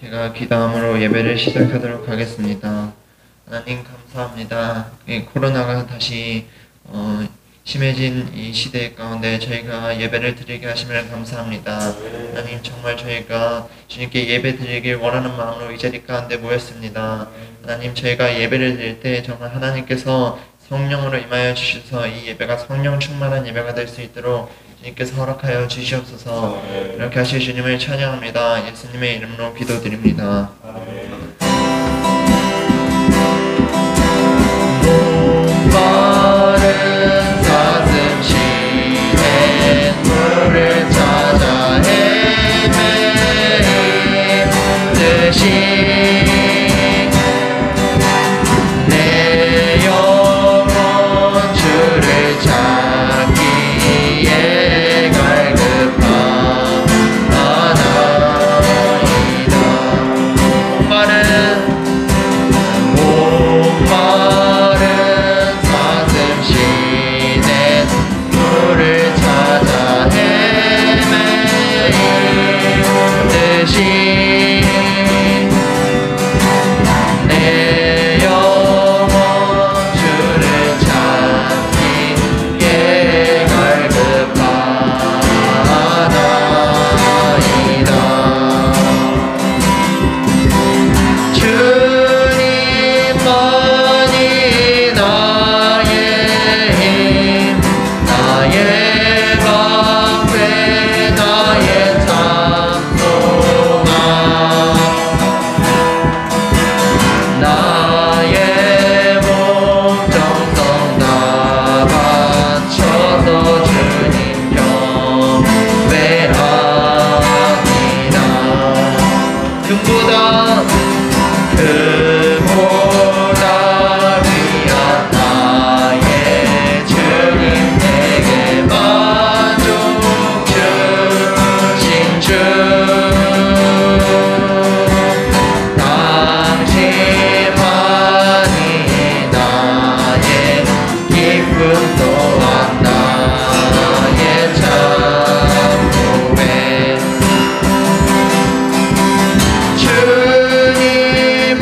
제가 기도함으로 예배를 시작하도록 하겠습니다. 하나님 감사합니다. 이 코로나가 다시 심해진 이 시대 가운데 저희가 예배를 드리게 하심을 감사합니다. 하나님 정말 저희가 주님께 예배 드리길 원하는 마음으로 이 자리 가운데 모였습니다. 하나님 저희가 예배를 드릴 때 정말 하나님께서 성령으로 임하여 주셔서 이 예배가 성령 충만한 예배가 될 수 있도록 주님께서 허락하여 주시옵소서. 이렇게 하실 주님을 찬양합니다. 예수님의 이름으로 기도드립니다. 목마른 가슴 시내 물을 찾아 헤매듯이 주님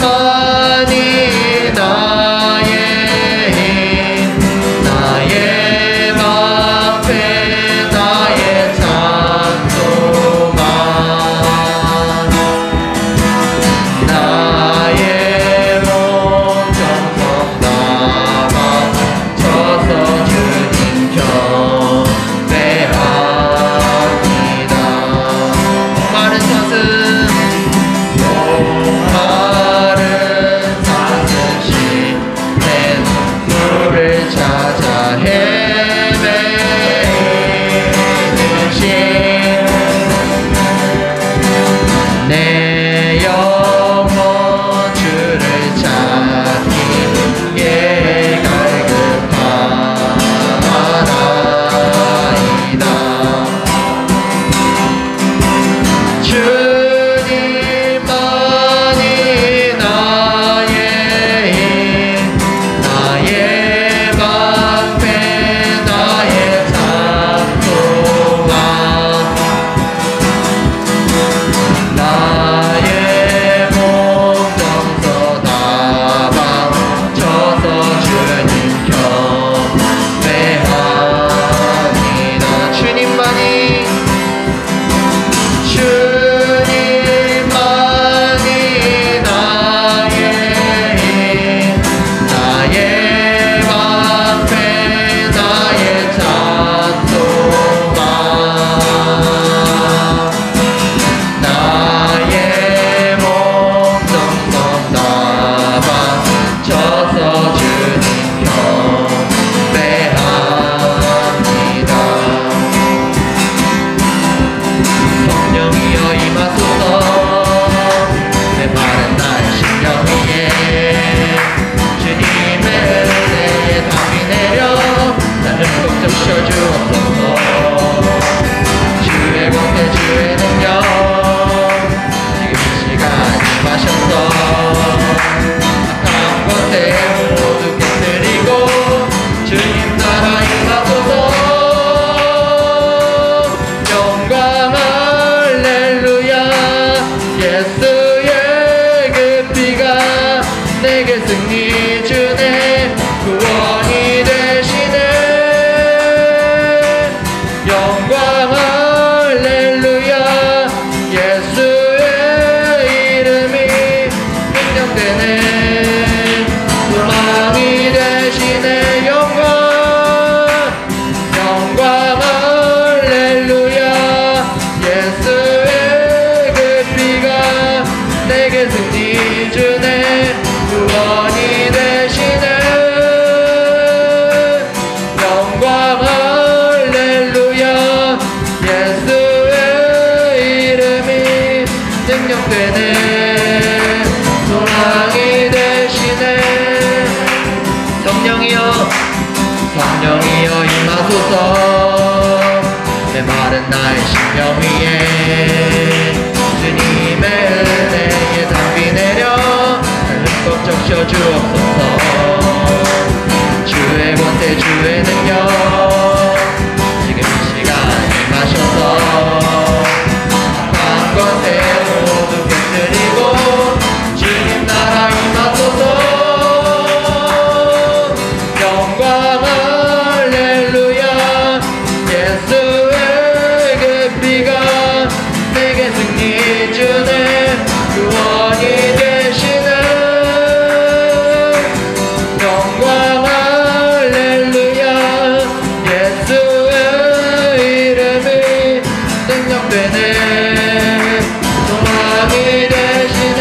내게 승리 주네 구원이 되시네 영광 할렐루야 예수의 이름이 능력되네 소망이 되시네 영광 할렐루야 예수의 그 피가 내게 승리 주네 구원이 되시네 영광 할렐루야 예수의 이름이 능력되네 소망이 되시네 성령이여 임하소서 내 마른 나의 심령 위에 주님의 은혜에 담비 내려 흠뻑 적셔 주옵소서 주의 권세 주의 능력 지금 이 시간 임하셔서 악한 권세 모두 깨뜨리고 주님 나라 임하소서 영광 할렐루야 예수의 그 피가 내게 승리 주네 구원이 되시네 영광 할렐루야 예수의 이름이 능력되네 소망이 되시네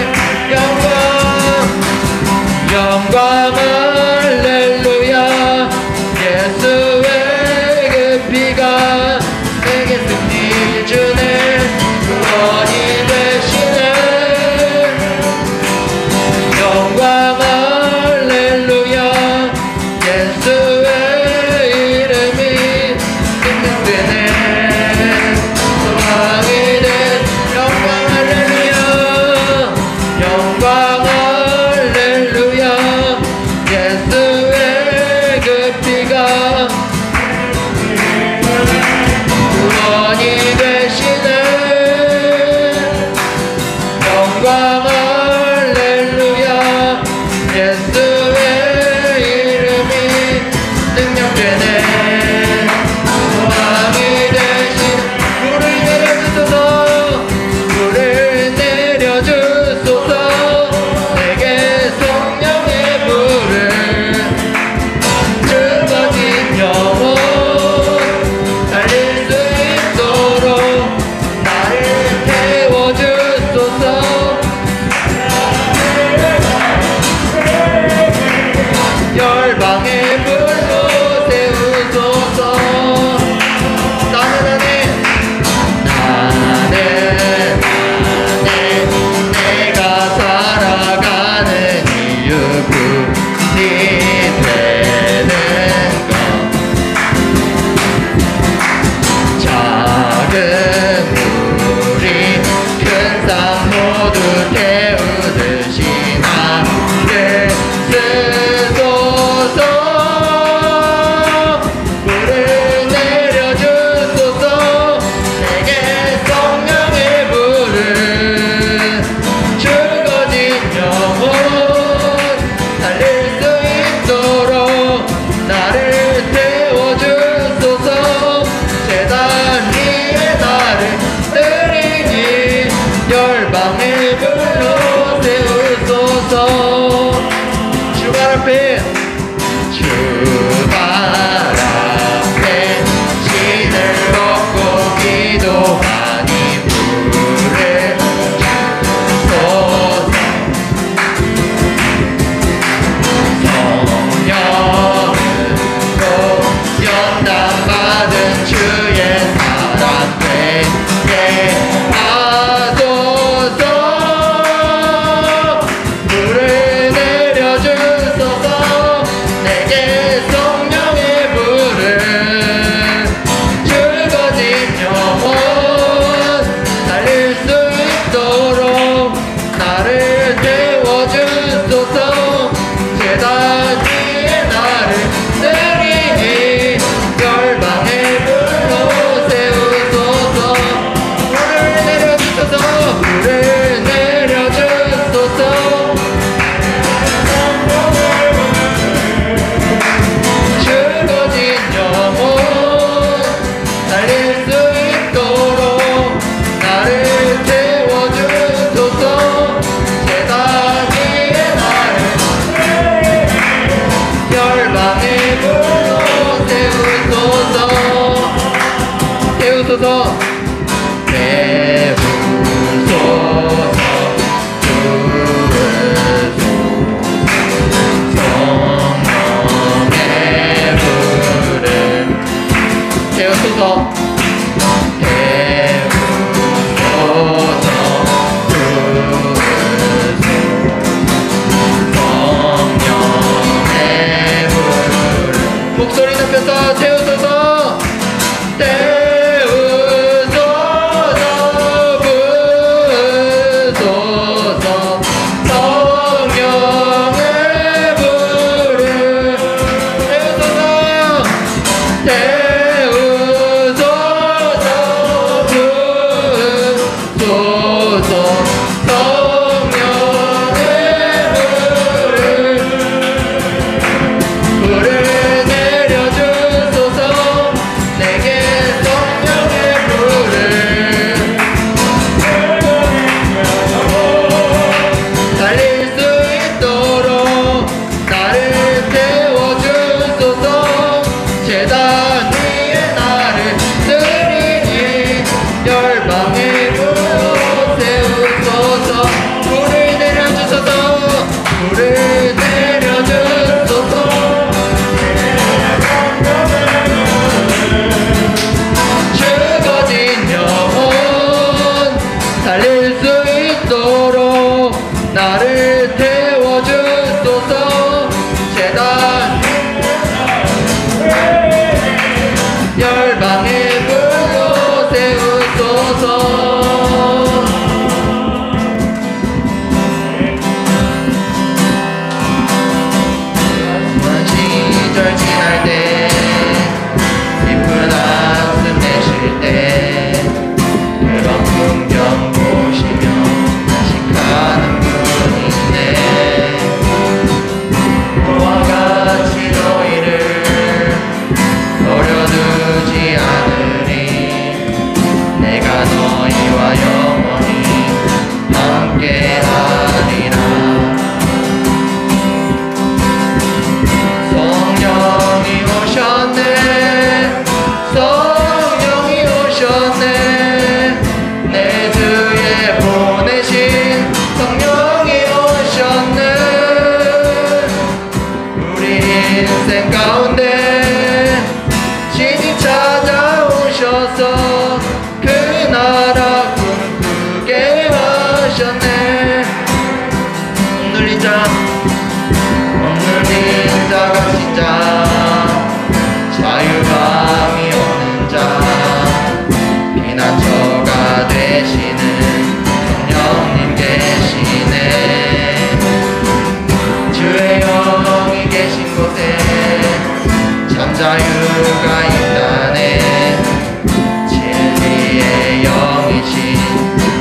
영광 할렐루야 예수의 그 피가 내게 승리 주네 구원이 되시네 영광 할렐루야 예수의 이름이 능력되네 소망이 된 영광 할렐루야 영광 할렐루야 예수의 그 피가 구원이 되시네 영광 할렐루야 예수의 이름이 능력되네 소망이 되시네 불을 내려주소서 불을 내려주소서 내게 성령의 불을 주거진 영혼 달릴 수 있도록 나를 태워주소서 태우소서 태우소서 목소리 높여서 태우소서 태우소서 부소서 성령의 불을 태우소서 태우소서 부소서 성령의 불을 내려주소서 내게 성령의 불을 달릴 수 있도록 나를 태워주소서 제단 위에 나를 드리니 열방의 불로 세우소서 불을 내려주소서 불을 내려주소서 죽어진 영혼 살릴 수 있도록 나를 태워주소서 제단 열방의 불로 세우소서 시절 지날 때 깊은 한숨 내쉴 때 그런 풍경 보시며 다시 가는 분이네 너와 같이 너희를 버려두지 않으리 내가 너희와 영원히 함께하리라 성령이 오셨네 성령이 오셨네 내 주에 보내신 성령이 오셨네 우리 인생 가운데 신이 찾아오셔서 그 나라 꿈꾸게 하셨네 오늘린 자가 진짜 자유감이 오는 자 피난처가 되시는 성령님 계시네 주의 영이 계신 곳에 참 자유가 있다네 진리의 영이신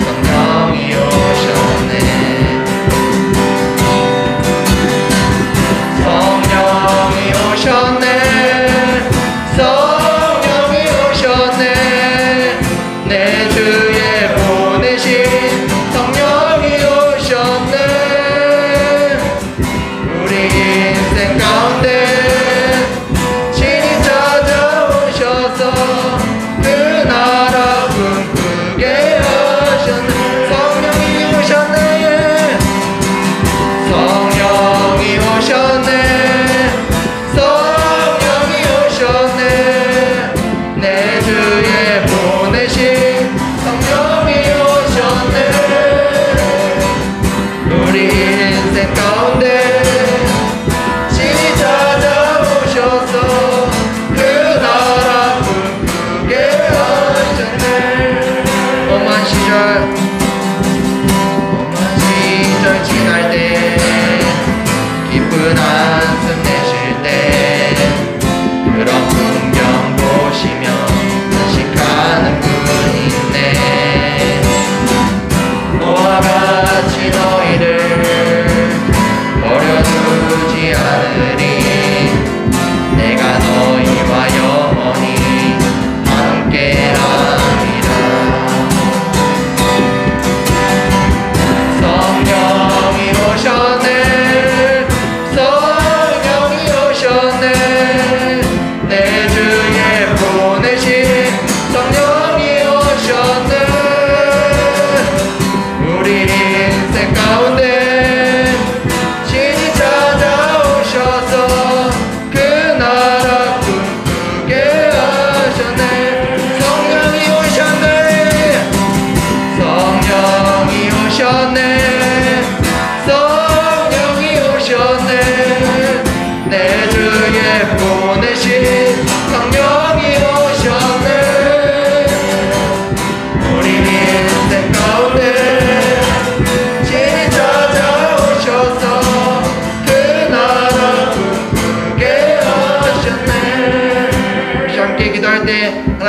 성령이 오셨네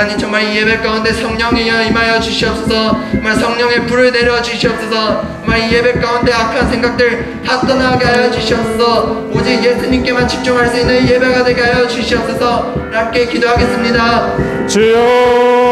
하나님 정말 이 예배 가운데 성령이여 임하여 주시옵소서. 정말 성령의 불을 내려 주시옵소서. 정말 이 예배 가운데 악한 생각들 다 떠나게 하여 주시옵소서. 오직 예수님께만 집중할 수 있는 예배가 되게 하여 주시옵소서. 함께 기도하겠습니다. 주여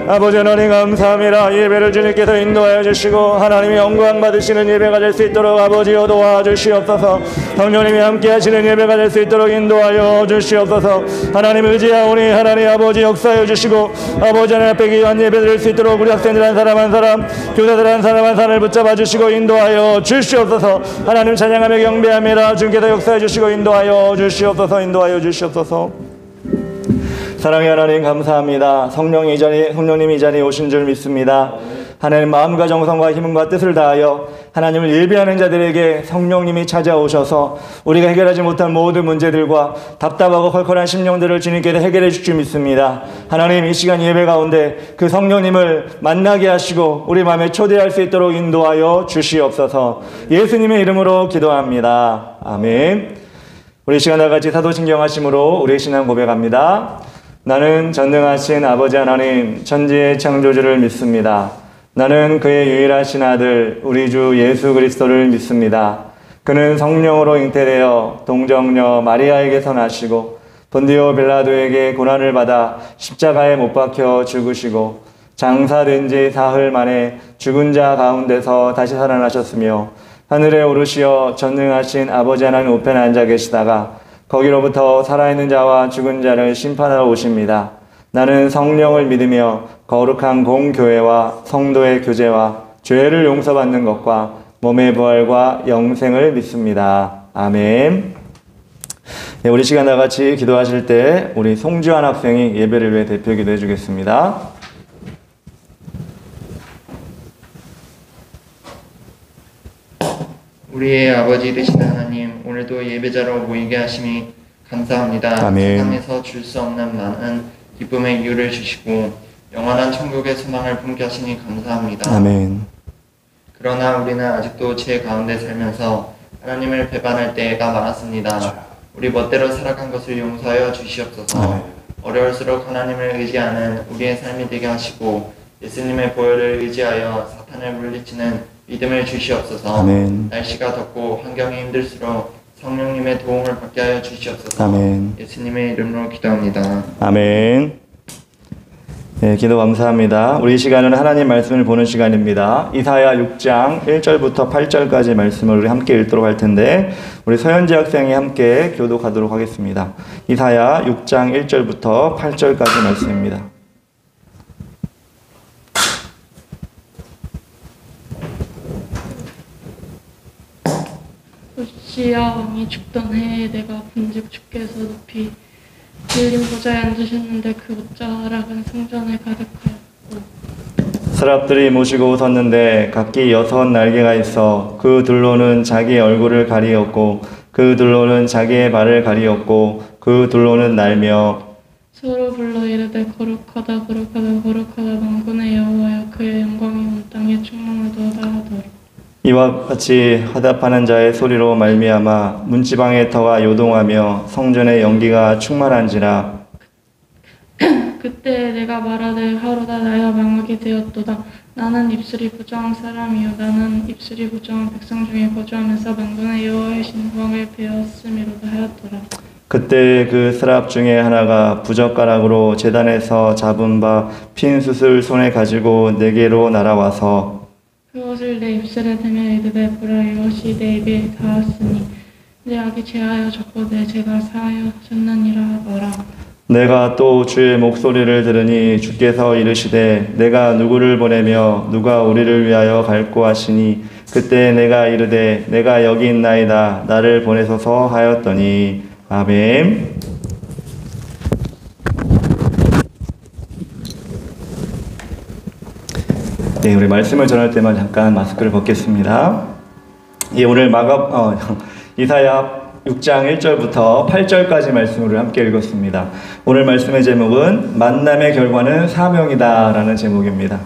아버지 하나님 감사합니다. 예배를 주님께서 인도하여 주시고 하나님이 영광 받으시는 예배가 될 수 있도록 아버지여 도와주시옵소서. 성령님이 함께 하시는 예배가 될 수 있도록 인도하여 주시옵소서. 하나님 의지하오니 하나님 아버지 역사해 주시고 아버지 하나님 앞에 귀한 예배 드릴 수 있도록 우리 학생들 한 사람 한 사람 교사들 한 사람 한 사람을 붙잡아 주시고 인도하여 주시옵소서. 하나님 찬양하며 경배합니다. 주님께서 역사해 주시고 인도하여 주시옵소서. 인도하여 주시옵소서. 사랑의 하나님 감사합니다. 성령님이 이 자리에 오신 줄 믿습니다. 하나님 마음과 정성과 힘과 뜻을 다하여 하나님을 예배하는 자들에게 성령님이 찾아오셔서 우리가 해결하지 못한 모든 문제들과 답답하고 컬컬한 심령들을 주님께서 해결해 주실 줄 믿습니다. 하나님 이 시간 예배 가운데 그 성령님을 만나게 하시고 우리 마음에 초대할 수 있도록 인도하여 주시옵소서. 예수님의 이름으로 기도합니다. 아멘. 우리 시간 다 같이 사도신경하심으로 우리의 신앙 고백합니다. 나는 전능하신 아버지 하나님 천지의 창조주를 믿습니다. 나는 그의 유일하신 아들 우리 주 예수 그리스도를 믿습니다. 그는 성령으로 잉태되어 동정녀 마리아에게서 나시고 본디오 빌라도에게 고난을 받아 십자가에 못 박혀 죽으시고 장사된 지 사흘 만에 죽은 자 가운데서 다시 살아나셨으며 하늘에 오르시어 전능하신 아버지 하나님 우편에 앉아 계시다가 거기로부터 살아있는 자와 죽은 자를 심판하러 오십니다. 나는 성령을 믿으며 거룩한 공교회와 성도의 교제와 죄를 용서받는 것과 몸의 부활과 영생을 믿습니다. 아멘. 네, 우리 시간 다 같이 기도하실 때 우리 송주한 학생이 예배를 위해 대표 기도해 주겠습니다. 우리의 아버지 되신 하나님, 오늘도 예배자로 모이게 하심이 감사합니다. 아멘. 세상에서 줄 수 없는 많은 기쁨의 이유를 주시고 영원한 천국의 소망을 품게 하시니 감사합니다. 아멘. 그러나 우리는 아직도 죄 가운데 살면서 하나님을 배반할 때가 많았습니다. 우리 멋대로 살아간 것을 용서하여 주시옵소서. 아멘. 어려울수록 하나님을 의지하는 우리의 삶이 되게 하시고 예수님의 보혈을 의지하여 사탄을 물리치는 믿음을 주시옵소서. 아멘. 날씨가 덥고 환경이 힘들수록 성령님의 도움을 받게 하여 주시옵소서. 아멘. 예수님의 이름으로 기도합니다. 아멘. 네, 기도 감사합니다. 우리 시간은 하나님 말씀을 보는 시간입니다. 이사야 6장 1절부터 8절까지 말씀을 우리 함께 읽도록 할 텐데 우리 서현지 학생이 함께 교독하도록 하겠습니다. 이사야 6장 1절부터 8절까지 말씀입니다. 우시야 왕이 죽던 해에 내가 본즉 주께서 높이 들린 보좌에 앉으셨는데 그 옷자락은 성전에 가득하였고 서랍들이 모시고 섰는데 각기 6 날개가 있어 그 둘로는 자기의 얼굴을 가리었고 그 둘로는 자기의 발을 가리었고 그 둘로는 날며 서로 불러 이르되 거룩하다 거룩하다 거룩하다 만군의 여호와여 그의 영광이 온 땅에 충만하도다 하더라. 이와 같이 화답하는 자의 소리로 말미암아 문지방의 터가 요동하며 성전의 연기가 충만한지라. 그때 내가 말하되 하루다 나야 망하게 되었도다. 나는 입술이 부정한 사람이요 나는 입술이 부정한 백성 중에 거주하면서 만군의 여호와의 신광을 배웠음이로다 하였더라. 그때 그 스랍 중에 하나가 부젓가락으로 제단에서 잡은 바 핀 숯을 손에 가지고 내게로 날아와서 그것을 내 입술에 대며 이르되 보라 이것이 내 입에 닿았으니 내 악이 제하여 졌고 내 죄가 사하여졌느니라 하더라. 내가 또 주의 목소리를 들으니 주께서 이르시되 내가 누구를 보내며 누가 우리를 위하여 갈고 하시니 그때 내가 이르되 내가 여기 있나이다 나를 보내소서 하였더니. 아멘. 네, 우리 말씀을 전할 때만 잠깐 마스크를 벗겠습니다. 예, 오늘 이사야 6장 1절부터 8절까지 말씀을 함께 읽었습니다. 오늘 말씀의 제목은 만남의 결과는 사명이다 라는 제목입니다.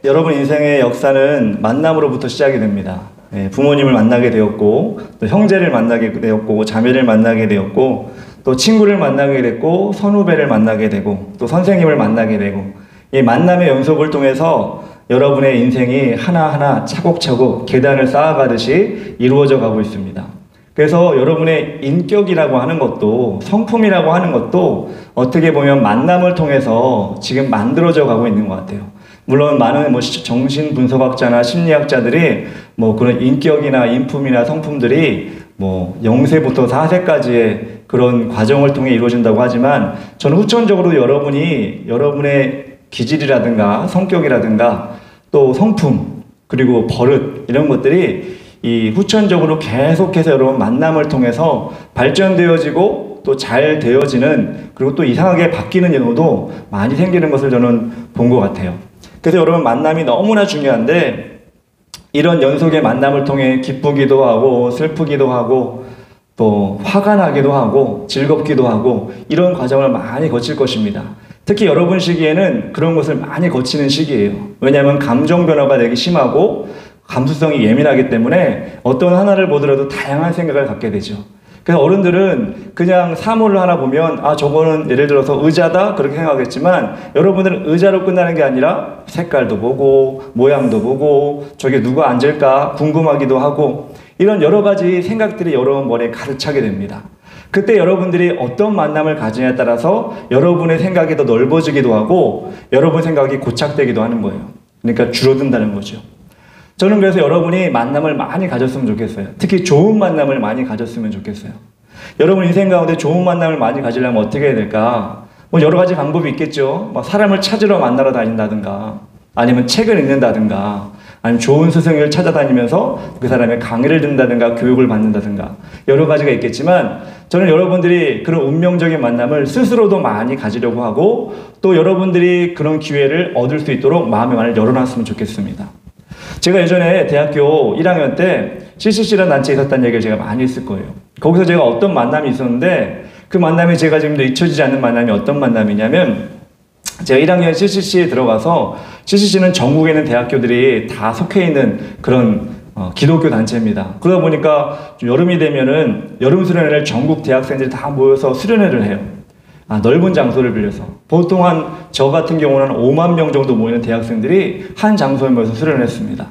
여러분 인생의 역사는 만남으로부터 시작이 됩니다. 부모님을 만나게 되었고, 또 형제를 만나게 되었고, 자매를 만나게 되었고, 또 친구를 만나게 됐고, 선후배를 만나게 되고, 또 선생님을 만나게 되고, 이 만남의 연속을 통해서 여러분의 인생이 하나하나 차곡차곡 계단을 쌓아가듯이 이루어져 가고 있습니다. 그래서 여러분의 인격이라고 하는 것도, 성품이라고 하는 것도 어떻게 보면 만남을 통해서 지금 만들어져 가고 있는 것 같아요. 물론 많은 정신분석학자나 심리학자들이 그런 인격이나 인품이나 성품들이 0세부터 4세까지의 그런 과정을 통해 이루어진다고 하지만, 저는 후천적으로 여러분의 기질이라든가 성격이라든가 또 성품 그리고 버릇 이런 것들이 이 후천적으로 계속해서 여러분 만남을 통해서 발전되어지고 또 잘 되어지는, 그리고 또 이상하게 바뀌는 경우도 많이 생기는 것을 저는 본 것 같아요. 그래서 여러분 만남이 너무나 중요한데, 이런 연속의 만남을 통해 기쁘기도 하고 슬프기도 하고 또 화가 나기도 하고 즐겁기도 하고 이런 과정을 많이 거칠 것입니다. 특히 여러분 시기에는 그런 것을 많이 거치는 시기예요. 왜냐하면 감정 변화가 되게 심하고 감수성이 예민하기 때문에 어떤 하나를 보더라도 다양한 생각을 갖게 되죠. 그래서 어른들은 그냥 사물을 하나 보면 저거는 예를 들어서 의자다 그렇게 생각하겠지만, 여러분들은 의자로 끝나는 게 아니라 색깔도 보고 모양도 보고 저게 누가 앉을까 궁금하기도 하고, 이런 여러 가지 생각들이 여러분 머리에 가득 차게 됩니다. 그때 여러분들이 어떤 만남을 가지냐에 따라서 여러분의 생각이 더 넓어지기도 하고 여러분 생각이 고착되기도 하는 거예요. 그러니까 줄어든다는 거죠. 저는 그래서 여러분이 만남을 많이 가졌으면 좋겠어요. 특히 좋은 만남을 많이 가졌으면 좋겠어요. 여러분 인생 가운데 좋은 만남을 많이 가지려면 어떻게 해야 될까? 여러 가지 방법이 있겠죠. 사람을 찾으러 만나러 다닌다든가, 아니면 책을 읽는다든가, 아니면 좋은 스승을 찾아다니면서 그 사람의 강의를 듣는다든가 교육을 받는다든가 여러 가지가 있겠지만, 저는 여러분들이 그런 운명적인 만남을 스스로도 많이 가지려고 하고 또 여러분들이 그런 기회를 얻을 수 있도록 마음의 문을 열어놨으면 좋겠습니다. 제가 예전에 대학교 1학년 때 CCC라는 단체에 있었다는 얘기를 제가 많이 했을 거예요. 거기서 제가 어떤 만남이 있었는데, 그 만남이 제가 지금도 잊혀지지 않는 만남이 어떤 만남이냐면, 제가 1학년 CCC에 들어가서, CCC는 전국에 있는 대학교들이 다 속해 있는 그런 기독교 단체입니다. 그러다 보니까 좀 여름이 되면은 여름 수련회를 전국 대학생들이 다 모여서 수련회를 해요. 넓은 장소를 빌려서. 보통 저 같은 경우는 한 5만 명 정도 모이는 대학생들이 한 장소에 모여서 수련을 했습니다.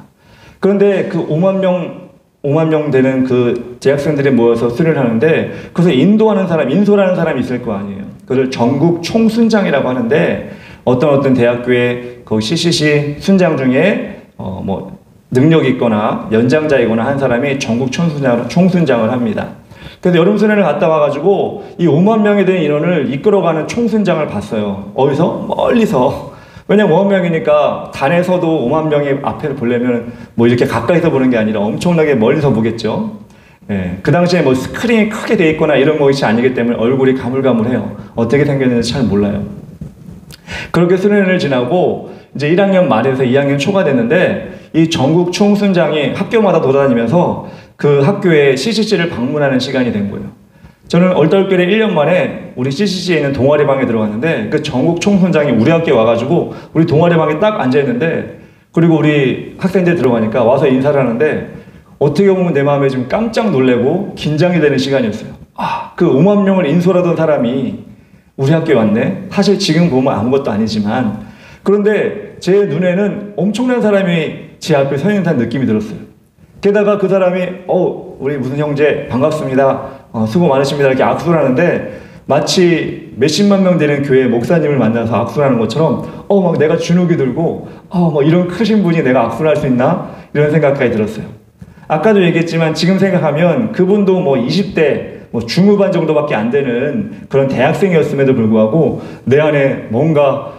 그런데 그 5만 명 되는 그 대학생들이 모여서 수련을 하는데, 그래서 인도라는 사람이 있을 거 아니에요. 그걸 전국 총순장이라고 하는데, 어떤 대학교의 그 CCC 순장 중에 능력이 있거나 연장자이거나 한 사람이 전국 총순장을 합니다. 그래서 여름 수련을 갔다 와가지고 이 5만 명에 대한 인원을 이끌어가는 총순장을 봤어요. 어디서? 멀리서. 왜냐면 5만 명이니까 단에서도 5만 명이 앞에 보려면 이렇게 가까이서 보는 게 아니라 엄청나게 멀리서 보겠죠. 그 당시에 스크린이 크게 돼 있거나 이런 것이 아니기 때문에 얼굴이 가물가물해요. 어떻게 생겼는지 잘 몰라요. 그렇게 수련을 지나고 이제 1학년 말에서 2학년 초가 됐는데, 이 전국 총순장이 학교마다 돌아다니면서 그 학교에 CCC를 방문하는 시간이 된 거예요. 저는 얼떨결에 1년 만에 우리 CCC에 있는 동아리방에 들어갔는데, 그 전국 총순장이 우리 학교에 와가지고 우리 동아리방에 딱 앉아있는데, 그리고 우리 학생들이 들어가니까 와서 인사를 하는데, 어떻게 보면 내 마음에 좀 깜짝 놀래고 긴장이 되는 시간이었어요. 그 5만 명을 인솔하던 사람이 우리 학교에 왔네? 사실 지금 보면 아무것도 아니지만, 그런데 제 눈에는 엄청난 사람이 제 앞에 서 있는 듯한 느낌이 들었어요. 게다가 그 사람이 우리 무슨 형제 반갑습니다, 수고 많으십니다 이렇게 악수를 하는데, 마치 몇십만 명 되는 교회 목사님을 만나서 악수를 하는 것처럼 막 내가 주눅이 들고 이런 크신 분이 내가 악수를 할 수 있나? 이런 생각까지 들었어요. 아까도 얘기했지만 지금 생각하면 그분도 20대 중후반 정도밖에 안 되는 그런 대학생이었음에도 불구하고 내 안에 뭔가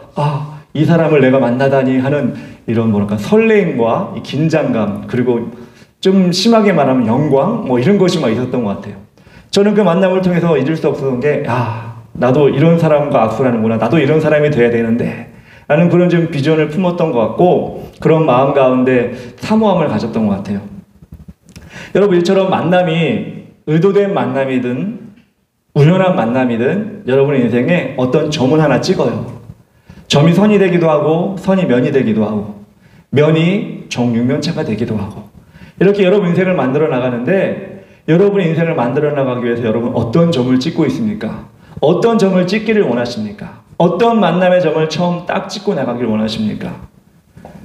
이 사람을 내가 만나다니 하는 이런 설레임과 이 긴장감, 그리고 좀 심하게 말하면 영광 이런 것이 있었던 것 같아요. 저는 그 만남을 통해서 잊을 수 없었던 게 나도 이런 사람과 악수를 하는구나, 나도 이런 사람이 돼야 되는데 라는 그런 좀 비전을 품었던 것 같고, 그런 마음 가운데 사모함을 가졌던 것 같아요. 여러분, 이처럼 만남이 의도된 만남이든 우연한 만남이든 여러분의 인생에 어떤 점을 하나 찍어요. 점이 선이 되기도 하고 선이 면이 되기도 하고 면이 정육면차가 되기도 하고, 이렇게 여러분 인생을 만들어 나가는데 여러분의 인생을 만들어 나가기 위해서 여러분 어떤 점을 찍고 있습니까? 어떤 점을 찍기를 원하십니까? 어떤 만남의 점을 처음 딱 찍고 나가기를 원하십니까?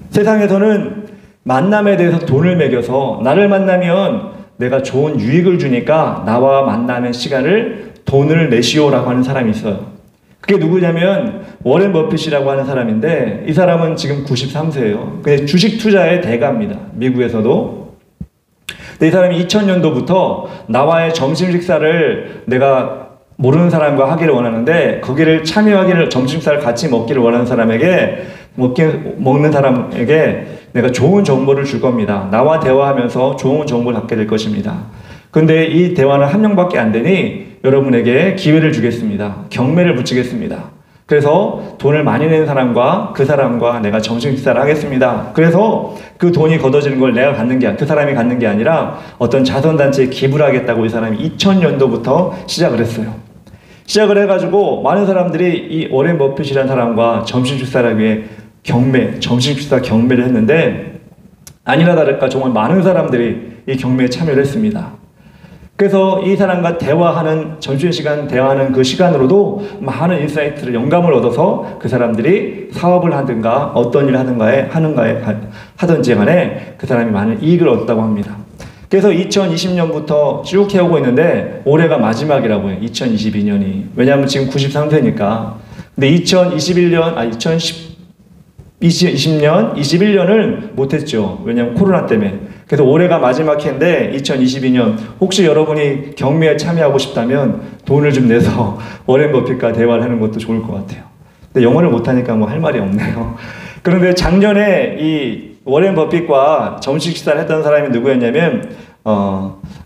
세상에서는 만남에 대해서 돈을 매겨서 나를 만나면 내가 좋은 유익을 주니까 나와 만남의 시간을 돈을 내시오라고 하는 사람이 있어요. 그게 누구냐면 워렌 버핏이라고 하는 사람인데 이 사람은 지금 93세예요. 근데 주식 투자의 대가입니다. 미국에서도. 근데 이 사람이 2000년도부터 나와의 점심 식사를 내가 모르는 사람과 하기를 원하는데 거기를 참여하기를 점심 식사를 같이 먹기를 원하는 사람에게 먹는 사람에게 내가 좋은 정보를 줄 겁니다. 나와 대화하면서 좋은 정보를 갖게 될 것입니다. 근데 이 대화는 한 명밖에 안 되니 여러분에게 기회를 주겠습니다. 경매를 붙이겠습니다. 그래서 돈을 많이 낸 사람과 그 사람과 내가 점심 식사를 하겠습니다. 그래서 그 돈이 걷어지는 걸 내가 갖는 게, 그 사람이 갖는 게 아니라 어떤 자선단체에 기부를 하겠다고 이 사람이 2000년도부터 시작을 했어요. 시작을 해가지고 많은 사람들이 이 워렌 버핏이라는 사람과 점심 식사를 하기 위해 점심 식사 경매를 했는데 아니나 다를까 정말 많은 사람들이 이 경매에 참여를 했습니다. 그래서 이 사람과 대화하는 점심시간 대화하는 그 시간으로도 많은 인사이트를 영감을 얻어서 그 사람들이 사업을 하든가 어떤 일을 하든지 간에 그 사람이 많은 이익을 얻었다고 합니다. 그래서 2020년부터 쭉 해오고 있는데 올해가 마지막이라고 해요. 2022년이. 왜냐하면 지금 93세니까. 근데 21년을 못했죠. 왜냐하면 코로나 때문에. 그래서 올해가 마지막 해인데 2022년 혹시 여러분이 경매에 참여하고 싶다면 돈을 좀 내서 워렌 버핏과 대화를 하는 것도 좋을 것 같아요. 근데 영어를 못하니까 뭐 할 말이 없네요. 그런데 작년에 이 워렌 버핏과 점심 식사를 했던 사람이 누구였냐면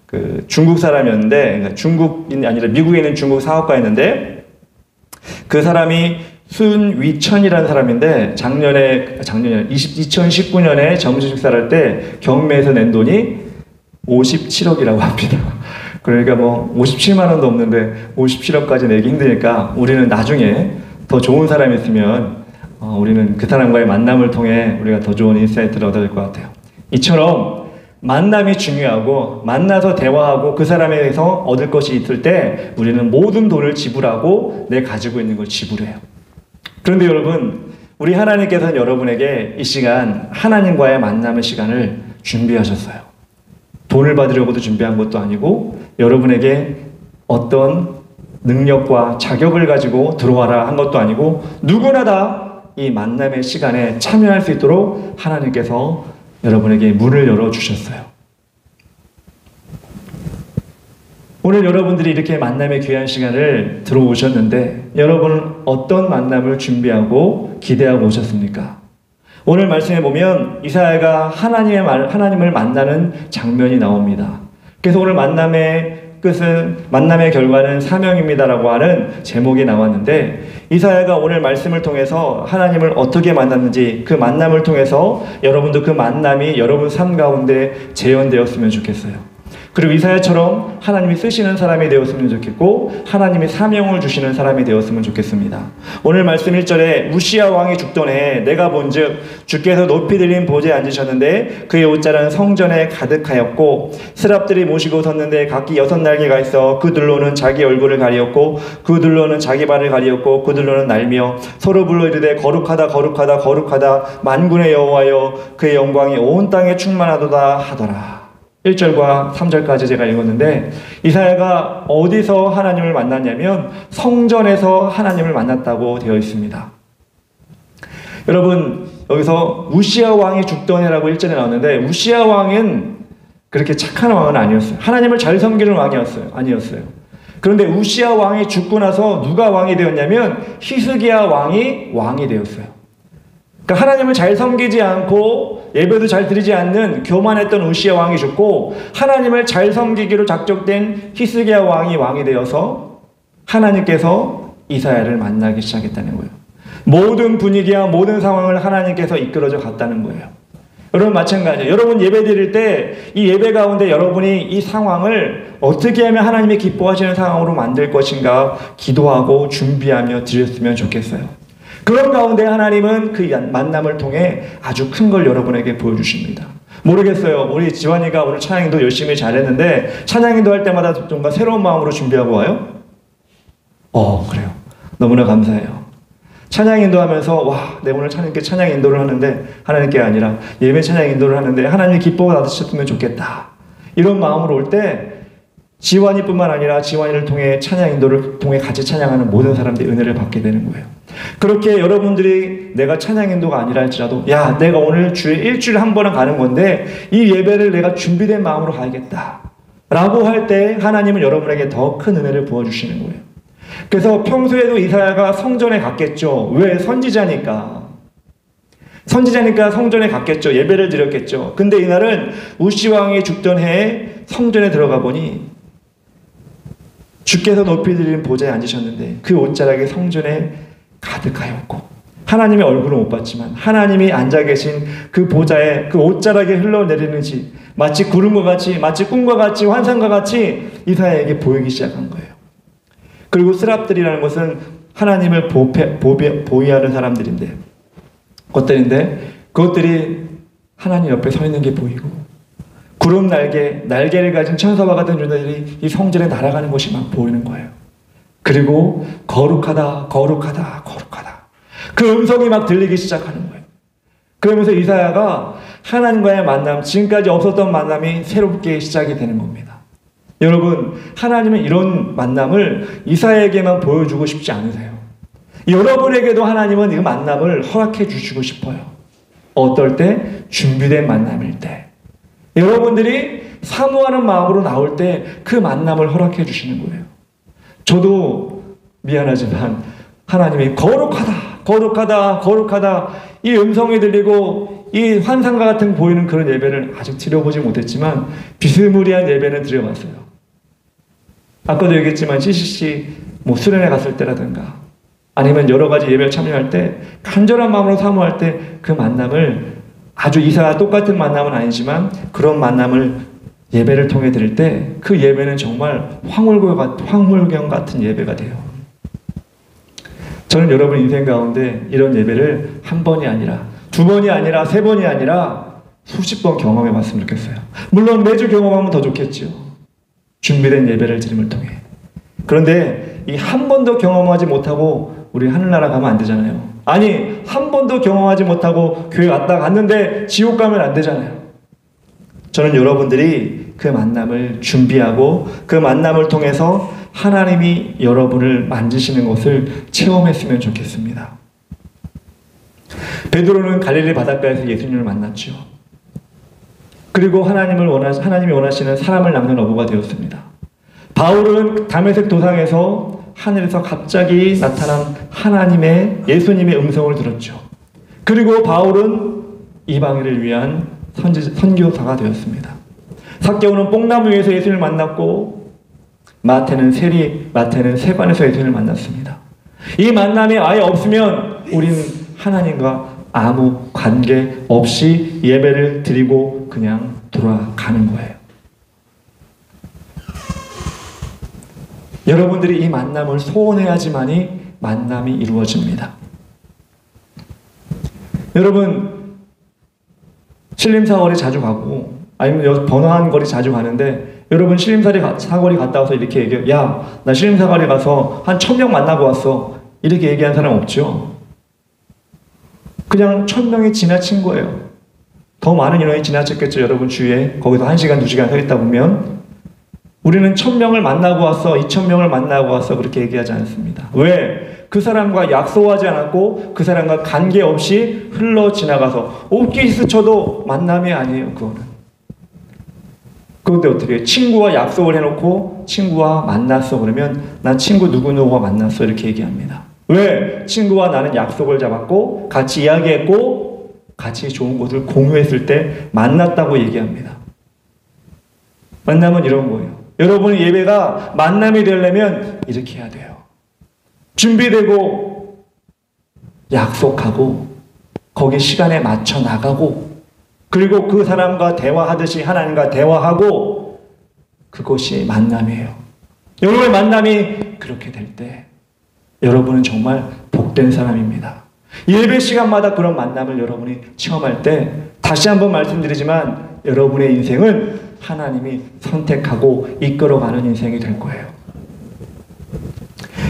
그 중국 사람이었는데, 그러니까 중국인이 아니라 미국에 있는 중국 사업가였는데 그 사람이 순위천이라는 사람인데 작년에 2019년에 점심 식사를 할 때 경매에서 낸 돈이 57억이라고 합니다. 그러니까 뭐 57만 원도 없는데 57억까지 내기 힘드니까 우리는 나중에 더 좋은 사람이 있으면 우리는 그 사람과의 만남을 통해 우리가 더 좋은 인사이트를 얻어야 될 것 같아요. 이처럼 만남이 중요하고 만나서 대화하고 그 사람에 대해서 얻을 것이 있을 때 우리는 모든 돈을 지불하고 내 가지고 있는 걸 지불해요. 그런데 여러분, 우리 하나님께서는 여러분에게 이 시간 하나님과의 만남의 시간을 준비하셨어요. 돈을 받으려고도 준비한 것도 아니고 여러분에게 어떤 능력과 자격을 가지고 들어와라 한 것도 아니고 누구나 다 이 만남의 시간에 참여할 수 있도록 하나님께서 여러분에게 문을 열어주셨어요. 오늘 여러분들이 이렇게 만남의 귀한 시간을 들어오셨는데 여러분은 어떤 만남을 준비하고 기대하고 오셨습니까? 오늘 말씀에 보면 이사야가 하나님을 만나는 장면이 나옵니다. 그래서 오늘 만남의 끝은 만남의 결과는 사명입니다라고 하는 제목이 나왔는데 이사야가 오늘 말씀을 통해서 하나님을 어떻게 만났는지 그 만남을 통해서 여러분도 그 만남이 여러분 삶 가운데 재현되었으면 좋겠어요. 그리고 이사야처럼 하나님이 쓰시는 사람이 되었으면 좋겠고 하나님이 사명을 주시는 사람이 되었으면 좋겠습니다. 오늘 말씀 1절에 우시야 왕이 죽던 해에 내가 본즉 주께서 높이 들린 보좌에 앉으셨는데 그의 옷자락은 성전에 가득하였고 스랍들이 모시고 섰는데 각기 6날개가 있어 그들로는 자기 얼굴을 가리었고 그들로는 자기 발을 가리었고 그들로는 날며 서로 불러 이르되 거룩하다 거룩하다 거룩하다 만군의 여호와여 그의 영광이 온 땅에 충만하도다 하더라. 1절과 3절까지 제가 읽었는데 이사야가 어디서 하나님을 만났냐면 성전에서 하나님을 만났다고 되어 있습니다. 여러분 여기서 우시야 왕이 죽던 해라고 1절에 나왔는데 우시야 왕은 그렇게 착한 왕은 아니었어요. 하나님을 잘 섬기는 왕이 아니었어요. 그런데 우시야 왕이 죽고 나서 누가 왕이 되었냐면 히스기야 왕이 되었어요. 그러니까 하나님을 잘 섬기지 않고 예배도 잘 드리지 않는 교만했던 우시야 왕이 죽고 하나님을 잘 섬기기로 작정된 히스기야 왕이 되어서 하나님께서 이사야를 만나기 시작했다는 거예요. 모든 분위기와 모든 상황을 하나님께서 이끌어져 갔다는 거예요. 여러분 마찬가지예요. 여러분 예배 드릴 때 이 예배 가운데 여러분이 이 상황을 어떻게 하면 하나님이 기뻐하시는 상황으로 만들 것인가 기도하고 준비하며 드렸으면 좋겠어요. 그런 가운데 하나님은 그 만남을 통해 아주 큰 걸 여러분에게 보여주십니다. 모르겠어요. 우리 지환이가 오늘 찬양인도 열심히 잘했는데 찬양인도 할 때마다 뭔가 새로운 마음으로 준비하고 와요? 그래요. 너무나 감사해요. 찬양 인도하면서 내가 오늘 찬양 인도를 하는데 하나님께 아니라 예배 찬양 인도를 하는데 하나님의 기쁨을 받으셨으면 좋겠다. 이런 마음으로 올 때 지환이뿐만 아니라 지환이를 통해 찬양 인도를 통해 같이 찬양하는 모든 사람들이 은혜를 받게 되는 거예요. 그렇게 여러분들이 내가 찬양 인도가 아니라 할지라도 내가 오늘 주에 일주일에 한 번은 가는 건데 이 예배를 내가 준비된 마음으로 가야겠다 라고 할 때 하나님은 여러분에게 더 큰 은혜를 부어주시는 거예요. 그래서 평소에도 이사야가 성전에 갔겠죠. 왜? 선지자니까 성전에 갔겠죠. 예배를 드렸겠죠. 근데 이날은 우시왕이 죽던 해에 성전에 들어가 보니 주께서 높이 드린 보좌에 앉으셨는데 그 옷자락이 성전에 가득하였고 하나님의 얼굴은 못 봤지만 하나님이 앉아 계신 그 보좌에 그 옷자락이 흘러내리는지 마치 구름과 같이 마치 꿈과 같이 환상과 같이 이사야에게 보이기 시작한 거예요. 그리고 스랍들이라는 것은 하나님을 보위하는 사람들인데 그것들이 하나님 옆에 서 있는 게 보이고 구름 날개를 가진 천사와 같은 존재들이 이 성전에 날아가는 것이 막 보이는 거예요. 그리고 거룩하다 그 음성이 막 들리기 시작하는 거예요. 그러면서 이사야가 하나님과의 만남, 지금까지 없었던 만남이 새롭게 시작이 되는 겁니다. 여러분, 하나님은 이런 만남을 이사야에게만 보여주고 싶지 않으세요. 여러분에게도 하나님은 이 만남을 허락해 주시고 싶어요. 어떨 때? 준비된 만남일 때. 여러분들이 사모하는 마음으로 나올 때 그 만남을 허락해 주시는 거예요. 저도 미안하지만 하나님이 거룩하다 이 음성이 들리고 이 환상과 같은 보이는 그런 예배를 아직 드려보지 못했지만 비스무리한 예배는 드려봤어요. 아까도 얘기했지만 CCC 수련회 갔을 때라든가 아니면 여러 가지 예배에 참여할 때 간절한 마음으로 사모할 때 그 만남을 아주 이사와 똑같은 만남은 아니지만 그런 만남을 예배를 통해 드릴 때 그 예배는 정말 황홀경 같은 예배가 돼요. 저는 여러분 인생 가운데 이런 예배를 한 번이 아니라 두 번이 아니라 세 번이 아니라 수십 번 경험해 봤으면 좋겠어요. 물론 매주 경험하면 더 좋겠죠. 준비된 예배를 드림을 통해. 그런데 이 한 번도 경험하지 못하고 우리 하늘나라 가면 안 되잖아요. 아니, 한 번도 경험하지 못하고 교회 왔다 갔는데 지옥 가면 안 되잖아요. 저는 여러분들이 그 만남을 준비하고 그 만남을 통해서 하나님이 여러분을 만지시는 것을 체험했으면 좋겠습니다. 베드로는 갈릴리 바닷가에서 예수님을 만났죠. 그리고 하나님이 원하시는 사람을 낳는 어부가 되었습니다. 바울은 다메섹 도상에서 하늘에서 갑자기 나타난 예수님의 음성을 들었죠. 그리고 바울은 이방인을 위한 선교사가 되었습니다. 삭개오는 뽕나무 위에서 예수님을 만났고 마태는 세관에서 예수님을 만났습니다. 이 만남이 아예 없으면 우리는 하나님과 아무 관계 없이 예배를 드리고 그냥 돌아가는 거예요. 여러분들이 이 만남을 소원해야지만이 만남이 이루어집니다. 여러분, 신림사거리 자주 가고 아니면 번화한 거리 자주 가는데 여러분 신림사거리 갔다 와서 이렇게 얘기해요. 나 신림사거리 가서 한 1000명 만나고 왔어. 이렇게 얘기한 사람 없죠? 그냥 1000명이 지나친 거예요. 더 많은 인원이 지나쳤겠죠. 여러분 주위에 거기서 1시간, 2시간 서 있다 보면 우리는 1000명을 만나고 왔어, 2000명을 만나고 왔어 그렇게 얘기하지 않습니다. 왜? 그 사람과 약속하지 않았고 그 사람과 관계없이 흘러 지나가서 옷깃이 스쳐도 만남이 아니에요. 그런데 어떻게 해요? 친구와 약속을 해놓고 친구와 만났어 그러면 난 친구 누구누구와 만났어 이렇게 얘기합니다. 왜? 친구와 나는 약속을 잡았고 같이 이야기했고 같이 좋은 것을 공유했을 때 만났다고 얘기합니다. 만남은 이런 거예요. 여러분의 예배가 만남이 되려면 이렇게 해야 돼요. 준비되고 약속하고 거기 시간에 맞춰 나가고 그리고 그 사람과 대화하듯이 하나님과 대화하고 그것이 만남이에요. 여러분의 만남이 그렇게 될 때 여러분은 정말 복된 사람입니다. 예배 시간마다 그런 만남을 여러분이 체험할 때 다시 한번 말씀드리지만 여러분의 인생은 하나님이 선택하고 이끌어가는 인생이 될 거예요.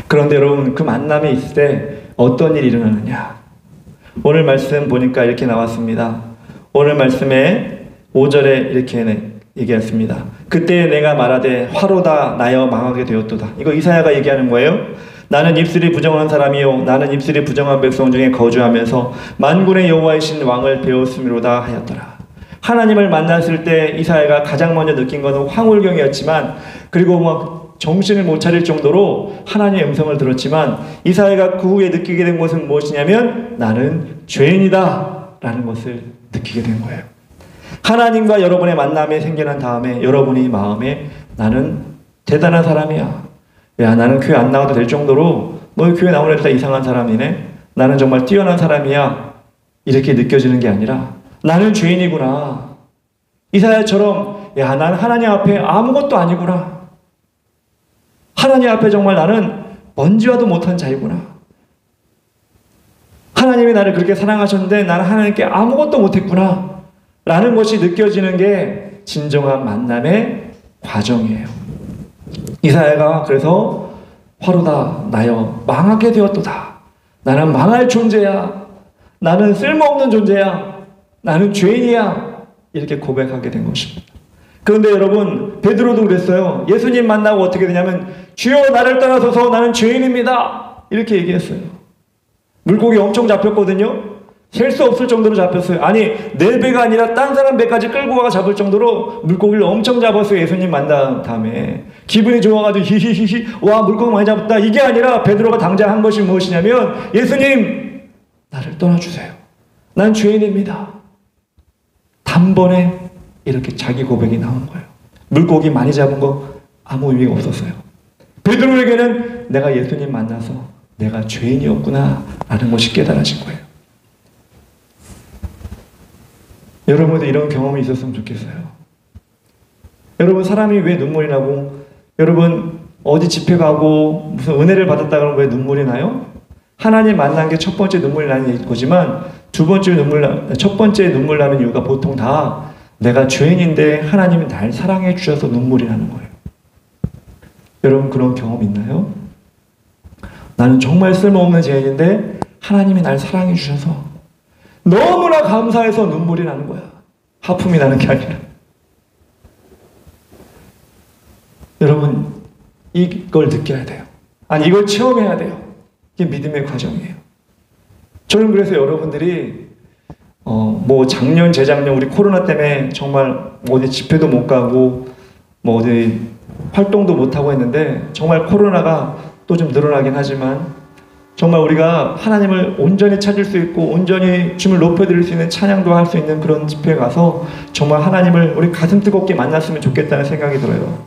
그런데 여러분 그 만남에 있을 때 어떤 일이 일어나느냐? 오늘 말씀 보니까 이렇게 나왔습니다. 오늘 말씀에 5절에 이렇게 얘기했습니다. 그때 내가 말하되 화로다 나여 망하게 되었도다. 이거 이사야가 얘기하는 거예요. 나는 입술이 부정한 사람이요 나는 입술이 부정한 백성 중에 거주하면서 만군의 여호와이신 왕을 배웠음이로다 하였더라. 하나님을 만났을 때 이사야가 가장 먼저 느낀 것은 황홀경이었지만, 그리고 막 정신을 못 차릴 정도로 하나님의 음성을 들었지만, 이사야가 그 후에 느끼게 된 것은 무엇이냐면 나는 죄인이다 라는 것을 느끼게 된 거예요. 하나님과 여러분의 만남이 생겨난 다음에 여러분이 마음에 나는 대단한 사람이야, 야 나는 교회 안 나와도 될 정도로 너 교회 나오는 애들 다 이상한 사람이네, 나는 정말 뛰어난 사람이야, 이렇게 느껴지는 게 아니라 나는 죄인이구나. 이사야처럼 야 나는 하나님 앞에 아무것도 아니구나, 하나님 앞에 정말 나는 먼지와도 못한 자이구나, 하나님이 나를 그렇게 사랑하셨는데 나는 하나님께 아무것도 못했구나 라는 것이 느껴지는 게 진정한 만남의 과정이에요. 이사야가 그래서 화로다 나여 망하게 되었도다, 나는 망할 존재야, 나는 쓸모없는 존재야, 나는 죄인이야, 이렇게 고백하게 된 것입니다. 그런데 여러분 베드로도 그랬어요. 예수님 만나고 어떻게 되냐면 주여 나를 떠나소서 나는 죄인입니다 이렇게 얘기했어요. 물고기 엄청 잡혔거든요. 셀 수 없을 정도로 잡혔어요. 아니 내 배가 아니라 딴 사람 배까지 끌고 가 잡을 정도로 물고기를 엄청 잡았어요. 예수님 만난 다음에 기분이 좋아가지고 히히히히 와 물고기 많이 잡았다, 이게 아니라 베드로가 당장 한 것이 무엇이냐면 예수님 나를 떠나주세요, 난 죄인입니다. 단번에 이렇게 자기 고백이 나온 거예요. 물고기 많이 잡은 거 아무 의미가 없었어요. 베드로에게는 내가 예수님 만나서 내가 죄인이었구나 라는 것이 깨달아진 거예요. 여러분도 이런 경험이 있었으면 좋겠어요. 여러분 사람이 왜 눈물이 나고, 여러분 어디 집회 가고 무슨 은혜를 받았다 그러면 왜 눈물이 나요? 하나님 만난 게 첫 번째 눈물이 나는 거지만 첫 번째 눈물 나는 이유가 보통 다 내가 죄인인데 하나님이 날 사랑해 주셔서 눈물이 나는 거예요. 여러분 그런 경험 있나요? 나는 정말 쓸모없는 죄인인데 하나님이 날 사랑해 주셔서 너무나 감사해서 눈물이 나는 거야. 하품이 나는 게 아니라. 여러분 이걸 느껴야 돼요. 아니 이걸 체험해야 돼요. 이게 믿음의 과정이에요. 저는 그래서 여러분들이 뭐 작년 재작년 우리 코로나 때문에 정말 어디 집회도 못 가고 뭐 어디 활동도 못 하고 했는데, 정말 코로나가 또 좀 늘어나긴 하지만 정말 우리가 하나님을 온전히 찾을 수 있고 온전히 주님을 높여드릴 수 있는 찬양도 할 수 있는 그런 집회에 가서 정말 하나님을 우리 가슴 뜨겁게 만났으면 좋겠다는 생각이 들어요.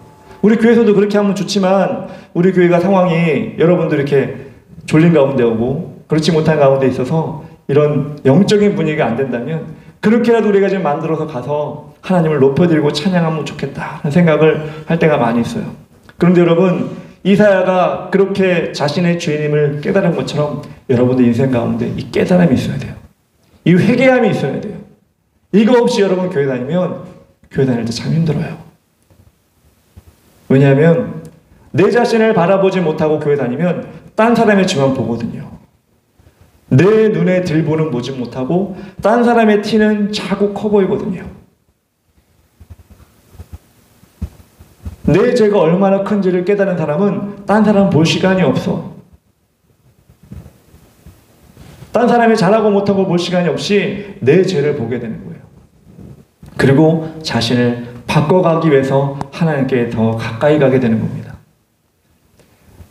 우리 교회에서도 그렇게 하면 좋지만 우리 교회가 상황이 여러분들 이렇게 졸린 가운데 오고 그렇지 못한 가운데 있어서 이런 영적인 분위기가 안 된다면 그렇게라도 우리가 지금 만들어서 가서 하나님을 높여드리고 찬양하면 좋겠다는 생각을 할 때가 많이 있어요. 그런데 여러분 이사야가 그렇게 자신의 죄인임을 깨달은 것처럼 여러분들 인생 가운데 이 깨달음이 있어야 돼요. 이 회개함이 있어야 돼요. 이거 없이 여러분 교회 다니면 교회 다닐 때 참 힘들어요. 왜냐하면 내 자신을 바라보지 못하고 교회 다니면 딴 사람의 죄만 보거든요. 내 눈에 들보는 보지 못하고 딴 사람의 티는 자꾸 커 보이거든요. 내 죄가 얼마나 큰지를 깨달은 사람은 딴 사람 볼 시간이 없어. 딴 사람이 잘하고 못하고 볼 시간이 없이 내 죄를 보게 되는 거예요. 그리고 자신을 바꿔가기 위해서 하나님께 더 가까이 가게 되는 겁니다.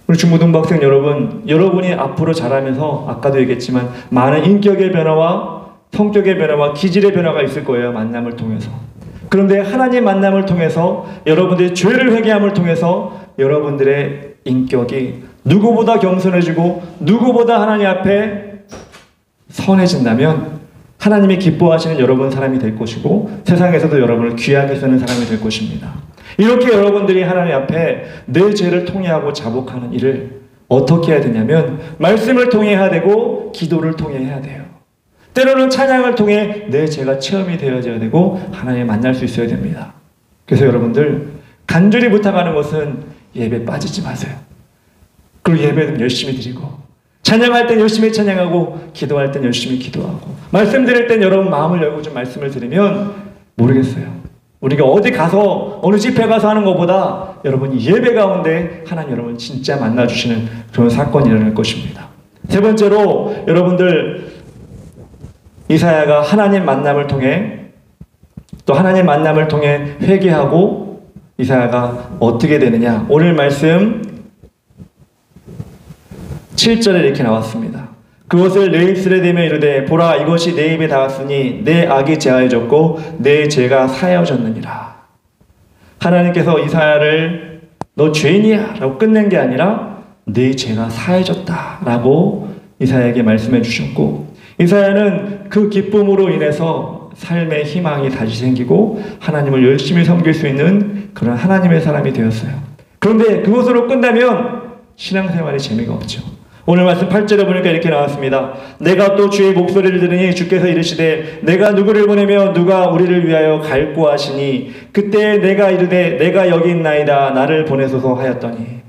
우리 중고등학생 여러분, 여러분이 앞으로 자라면서 아까도 얘기했지만 많은 인격의 변화와 성격의 변화와 기질의 변화가 있을 거예요. 만남을 통해서. 그런데 하나님 만남을 통해서 여러분들의 죄를 회개함을 통해서 여러분들의 인격이 누구보다 겸손해지고 누구보다 하나님 앞에 선해진다면 하나님이 기뻐하시는 여러분 사람이 될 것이고 세상에서도 여러분을 귀하게 쓰는 사람이 될 것입니다. 이렇게 여러분들이 하나님 앞에 내 죄를 통회하고 자복하는 일을 어떻게 해야 되냐면 말씀을 통해 해야 되고 기도를 통해 해야 돼요. 때로는 찬양을 통해 내 죄가 체험이 되어져야 되고 하나님 만날 수 있어야 됩니다. 그래서 여러분들 간절히 부탁하는 것은 예배 빠지지 마세요. 그리고 예배는 열심히 드리고 찬양할 땐 열심히 찬양하고 기도할 땐 열심히 기도하고 말씀 드릴 땐 여러분 마음을 열고 좀 말씀을 드리면 모르겠어요. 우리가 어디 가서 어느 집회 가서 하는 것보다 여러분이 예배 가운데 하나님 여러분 진짜 만나주시는 그런 사건이 일어날 것입니다. 세 번째로 여러분들 이사야가 하나님 만남을 통해 또 하나님 만남을 통해 회개하고 이사야가 어떻게 되느냐. 오늘 말씀 7절에 이렇게 나왔습니다. 그것을 내 입술에 대며 이르되 보라 이것이 내 입에 닿았으니 내 악이 제하여졌고 내 죄가 사하여졌느니라. 하나님께서 이사야를 너 죄인이야 라고 끝낸 게 아니라 내 죄가 사해졌다 라고 이사야에게 말씀해 주셨고 이사야는 그 기쁨으로 인해서 삶의 희망이 다시 생기고 하나님을 열심히 섬길 수 있는 그런 하나님의 사람이 되었어요. 그런데 그것으로 끝나면 신앙생활에 재미가 없죠. 오늘 말씀 8절에 보니까 이렇게 나왔습니다. 내가 또 주의 목소리를 들으니 주께서 이르시되 내가 누구를 보내며 누가 우리를 위하여 갈고 하시니 그때 내가 이르되 내가 여기 있나이다 나를 보내소서 하였더니.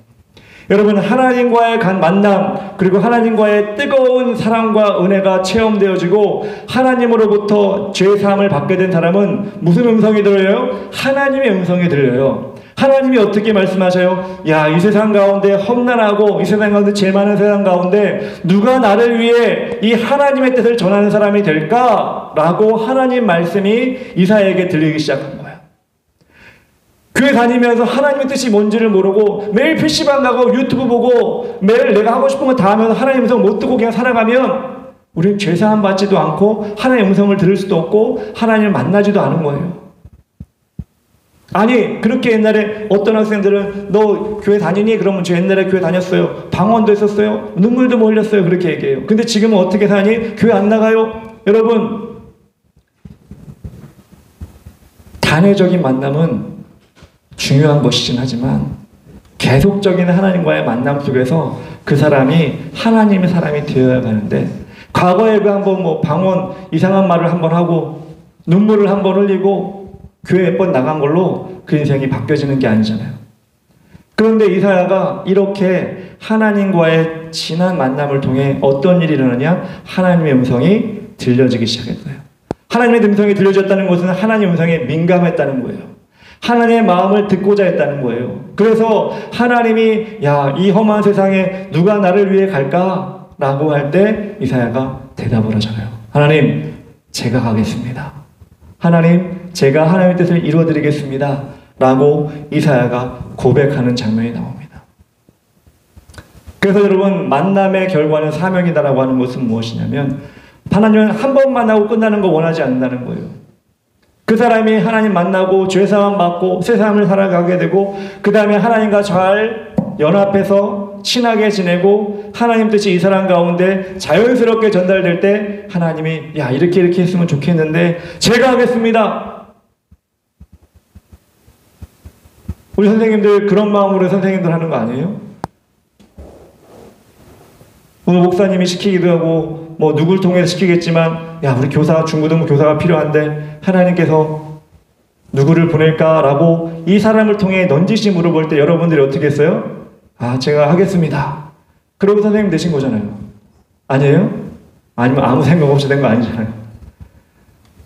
여러분 하나님과의 만남 그리고 하나님과의 뜨거운 사랑과 은혜가 체험되어지고 하나님으로부터 죄사함을 받게 된 사람은 무슨 음성이 들려요? 하나님의 음성이 들려요. 하나님이 어떻게 말씀하셔요? 야, 이 세상 가운데 험난하고 이 세상 가운데 죄 많은 세상 가운데 누가 나를 위해 이 하나님의 뜻을 전하는 사람이 될까? 라고 하나님 말씀이 이사야에게 들리기 시작한 거예요. 교회 다니면서 하나님의 뜻이 뭔지를 모르고 매일 PC방 가고 유튜브 보고 매일 내가 하고 싶은 거 다 하면서 하나님의 음성 못 듣고 그냥 살아가면 우리는 죄사함 받지도 않고 하나님의 음성을 들을 수도 없고 하나님을 만나지도 않은 거예요. 아니 그렇게 옛날에 어떤 학생들은 너 교회 다니니? 그러면 저 옛날에 교회 다녔어요. 방언도 했었어요. 눈물도 흘렸어요. 그렇게 얘기해요. 근데 지금은 어떻게 사니? 교회 안 나가요? 여러분 단회적인 만남은 중요한 것이긴 하지만 계속적인 하나님과의 만남 속에서 그 사람이 하나님의 사람이 되어야 하는데 과거에 그 한번 방언 이상한 말을 한번 하고 눈물을 한번 흘리고 교회 몇 번 나간 걸로 그 인생이 바뀌어지는 게 아니잖아요. 그런데 이사야가 이렇게 하나님과의 진한 만남을 통해 어떤 일이 일어나냐? 하나님의 음성이 들려지기 시작했어요. 하나님의 음성이 들려졌다는 것은 하나님의 음성에 민감했다는 거예요. 하나님의 마음을 듣고자 했다는 거예요. 그래서 하나님이 야, 이 험한 세상에 누가 나를 위해 갈까? 라고 할 때 이사야가 대답을 하잖아요. 하나님, 제가 가겠습니다. 하나님, 제가 하나님의 뜻을 이루어드리겠습니다. 라고 이사야가 고백하는 장면이 나옵니다. 그래서 여러분 만남의 결과는 사명이다라고 하는 것은 무엇이냐면 하나님은 한 번 만나고 끝나는 거 원하지 않는다는 거예요. 그 사람이 하나님 만나고 죄사함 받고 새 삶을 살아가게 되고 그 다음에 하나님과 잘 연합해서 친하게 지내고 하나님 뜻이 이 사람 가운데 자연스럽게 전달될 때 하나님이 야 이렇게 했으면 좋겠는데 제가 하겠습니다. 우리 선생님들 그런 마음으로 선생님들 하는 거 아니에요? 오늘 목사님이 시키기도 하고 누굴 통해서 시키겠지만 야 우리 교사 중고등부 교사가 필요한데 하나님께서 누구를 보낼까라고 이 사람을 통해 넌지시 물어볼 때 여러분들이 어떻게 했어요? 아 제가 하겠습니다. 그러고 선생님 되신 거잖아요. 아니에요? 아니면 아무 생각 없이 된 거 아니잖아요.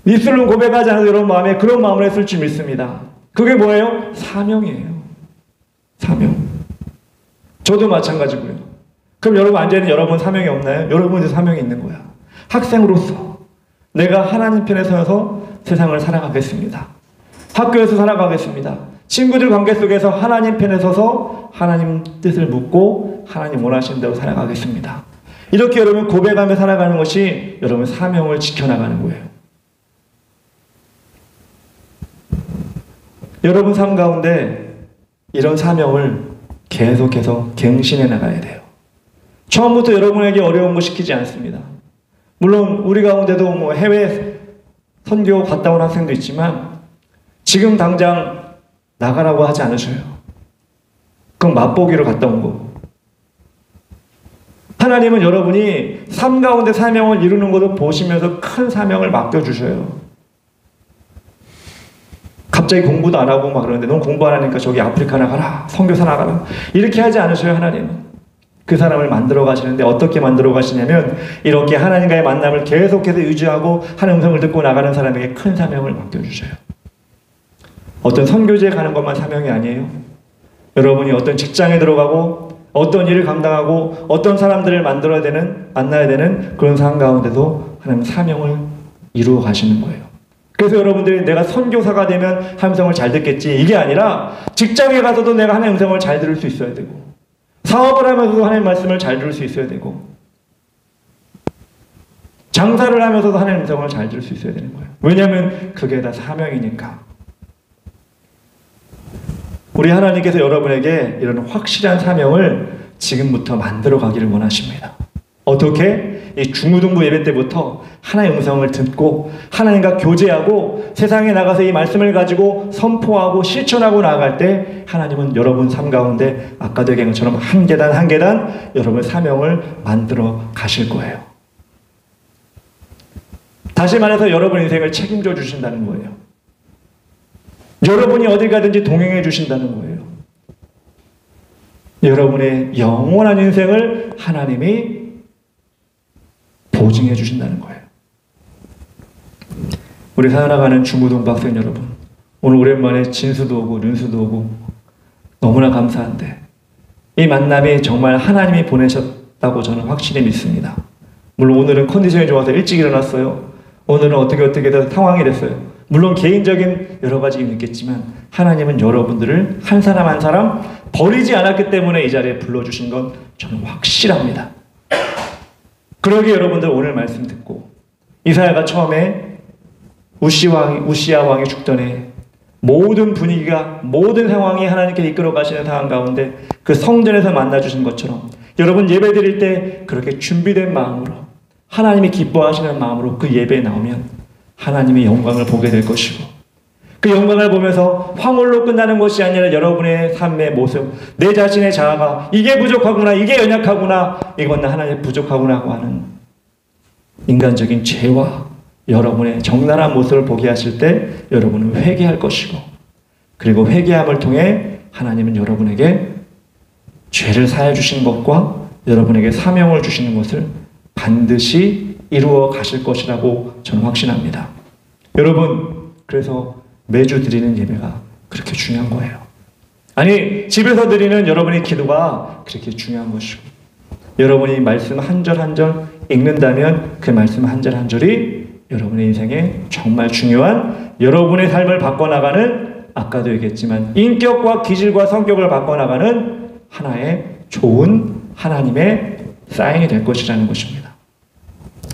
입술로 고백하지 않아도 여러분 마음에 그런 마음을 했을 줄 믿습니다. 그게 뭐예요? 사명이에요. 사명. 저도 마찬가지고요. 그럼 여러분 앉아있는 여러분 사명이 없나요? 여러분도 사명이 있는 거야. 학생으로서 내가 하나님 편에 서서 세상을 살아가겠습니다. 학교에서 살아가겠습니다. 친구들 관계 속에서 하나님 편에 서서 하나님 뜻을 묻고 하나님 원하시는 대로 살아가겠습니다. 이렇게 여러분 고백하며 살아가는 것이 여러분 사명을 지켜나가는 거예요. 여러분 삶 가운데 이런 사명을 계속해서 갱신해 나가야 돼요. 처음부터 여러분에게 어려운 거 시키지 않습니다. 물론 우리 가운데도 해외 선교 갔다 온 학생도 있지만 지금 당장 나가라고 하지 않으셔요. 그럼 맛보기로 갔다 온 거고 하나님은 여러분이 삶 가운데 사명을 이루는 것을 보시면서 큰 사명을 맡겨주셔요. 갑자기 공부도 안 하고 막 그러는데 넌 공부 안 하니까 저기 아프리카 나가라, 선교사 나가라, 이렇게 하지 않으셔요. 하나님은 그 사람을 만들어 가시는데 어떻게 만들어 가시냐면 이렇게 하나님과의 만남을 계속해서 유지하고 하나님의 음성을 듣고 나가는 사람에게 큰 사명을 맡겨주셔요. 어떤 선교지에 가는 것만 사명이 아니에요. 여러분이 어떤 직장에 들어가고 어떤 일을 감당하고 어떤 사람들을 만나야 되는 그런 상황 가운데도 하나님 사명을 이루어 가시는 거예요. 그래서 여러분들이 내가 선교사가 되면 하나님의 음성을 잘 듣겠지, 이게 아니라 직장에 가서도 내가 하나님의 음성을 잘 들을 수 있어야 되고, 사업을 하면서도 하나님의 말씀을 잘 들을 수 있어야 되고, 장사를 하면서도 하나님의 음성을 잘 들을 수 있어야 되는 거예요. 왜냐하면 그게 다 사명이니까. 우리 하나님께서 여러분에게 이런 확실한 사명을 지금부터 만들어 가기를 원하십니다. 어떻게? 이 중고등부 예배 때부터 하나님의 음성을 듣고 하나님과 교제하고 세상에 나가서 이 말씀을 가지고 선포하고 실천하고 나아갈 때 하나님은 여러분 삶 가운데 아까도 얘기한 것처럼 한 계단 한 계단 여러분의 사명을 만들어 가실 거예요. 다시 말해서 여러분 인생을 책임져 주신다는 거예요. 여러분이 어딜 가든지 동행해 주신다는 거예요. 여러분의 영원한 인생을 하나님이 보증해 주신다는 거예요. 우리 살아가는 중고등부 학생 여러분, 오늘 오랜만에 진수도 오고 른수도 오고 너무나 감사한데 이 만남이 정말 하나님이 보내셨다고 저는 확실히 믿습니다. 물론 오늘은 컨디션이 좋아서 일찍 일어났어요. 오늘은 어떻게 돼서 상황이 됐어요. 물론 개인적인 여러 가지 이유는 있겠지만 하나님은 여러분들을 한 사람 한 사람 버리지 않았기 때문에 이 자리에 불러주신 건 저는 확실합니다. 그러기에 여러분들 오늘 말씀 듣고 이사야가 처음에 우시야 왕이 죽던 해 모든 분위기가 모든 상황이 하나님께 이끌어 가시는 상황 가운데 그 성전에서 만나주신 것처럼 여러분 예배 드릴 때 그렇게 준비된 마음으로 하나님이 기뻐하시는 마음으로 그 예배에 나오면 하나님의 영광을 보게 될 것이고 그 영광을 보면서 황홀로 끝나는 것이 아니라 여러분의 삶의 모습, 내 자신의 자아가 이게 부족하구나, 이게 연약하구나, 이건 나 하나님 부족하구나 하고 하는 인간적인 죄와 여러분의 적나라한 모습을 보게 하실 때 여러분은 회개할 것이고 그리고 회개함을 통해 하나님은 여러분에게 죄를 사해 주신 것과 여러분에게 사명을 주시는 것을 반드시 이루어 가실 것이라고 저는 확신합니다. 여러분, 그래서 매주 드리는 예배가 그렇게 중요한 거예요. 아니, 집에서 드리는 여러분의 기도가 그렇게 중요한 것이고 여러분이 말씀 한 절 한 절 읽는다면 그 말씀 한 절 한 절이 여러분의 인생에 정말 중요한 여러분의 삶을 바꿔나가는, 아까도 얘기했지만 인격과 기질과 성격을 바꿔나가는 하나의 좋은 하나님의 사인이 될 것이라는 것입니다.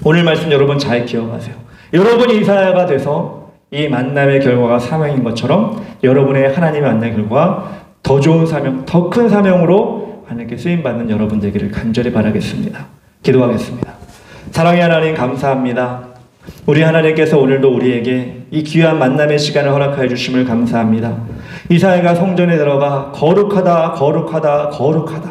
오늘 말씀 여러분 잘 기억하세요. 여러분이 이사야가 돼서 이 만남의 결과가 사명인 것처럼 여러분의 하나님의 만남의 결과가 더 좋은 사명, 더 큰 사명으로 하나님께 쓰임받는 여러분 되기를 간절히 바라겠습니다. 기도하겠습니다. 사랑의 하나님 감사합니다. 우리 하나님께서 오늘도 우리에게 이 귀한 만남의 시간을 허락하여 주심을 감사합니다. 이사야가 성전에 들어가 거룩하다 거룩하다 거룩하다